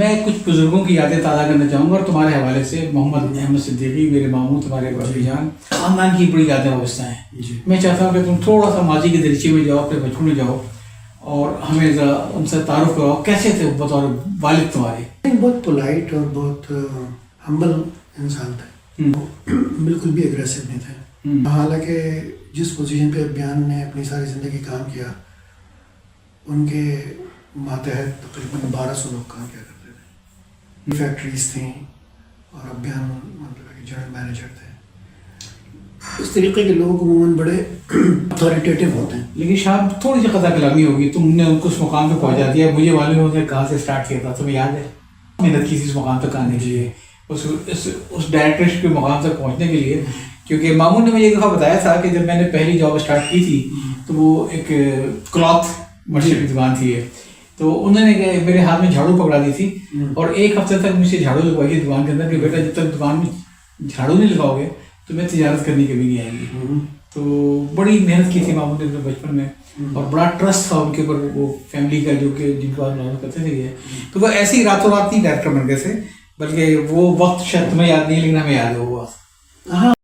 میں کچھ بزرگوں کی یادیں تازہ کرنا چاہوں گا اور تمہارے حوالے سے محمد احمد صدیقی میرے ماموں تمہارے بھائی جان خاندان کی بڑی یادیں وابستہ ہیں. میں چاہتا ہوں کہ تم تھوڑا سا ماضی کے دریچے میں جاؤ، اپنے بچپن میں جاؤ اور ہمیں ذرا ان سے تعارف کراؤ. کیسے تھے بطور والد تمہارے؟ بہت پولائٹ اور بہت ہمبل انسان تھے، بالکل بھی اگریسو نہیں تھے. حالانکہ جس پوزیشن پہ ابیان نے اپنی ساری زندگی کام کیا، ان کے ماتحت تقریباً 1200 لوگ کام کیا کرتے تھے. فیکٹریز تھیں اور ابیان مطلب کہ جنرل مینیجر تھے. اس طریقے کے لوگ عموماً بڑے اتھارٹیٹیو ہوتے ہیں. لیکن شاید تھوڑی سی قطع کلامی ہوگی، تم نے ان کو اس مقام پہ پہنچا دیا. مجھے معلوم ہے کہاں سے اسٹارٹ کیا تھا، تمہیں یاد ہے؟ محنت کی تھی اس مقام تک آنے کے لیے، اس ڈائریکٹرشپ کے مقام تک پہنچنے کے لیے. کیونکہ ماموں نے مجھے ایک دفعہ بتایا تھا کہ جب میں نے پہلی جاب اسٹارٹ کی تھی تو وہ ایک کلاتھ مرچنٹ کی دکان تھی، تو انہوں نے میرے ہاتھ میں جھاڑو پکڑا دی تھی اور ایک ہفتے تک مجھ سے جھاڑو لگوائی تھی دکان کے اندر کہ بیٹا جب تک دکان میں جھاڑو نہیں لگاؤ گے تو میں تجارت کرنے کبھی نہیں آئے گی. تو بڑی محنت کی تھی ماموں نے اپنے بچپن میں اور بڑا ٹرسٹ تھا ان کے اوپر وہ فیملی کا، جو کہ جن کو آپ محنت کرتے تھے. تو وہ ایسے ہی راتوں رات نہیں ڈائریکٹر بن گئے تھے، بلکہ وہ وقت شاید تمہیں یاد نہیں لیکن ہمیں یاد ہے وہ وقت. ہاں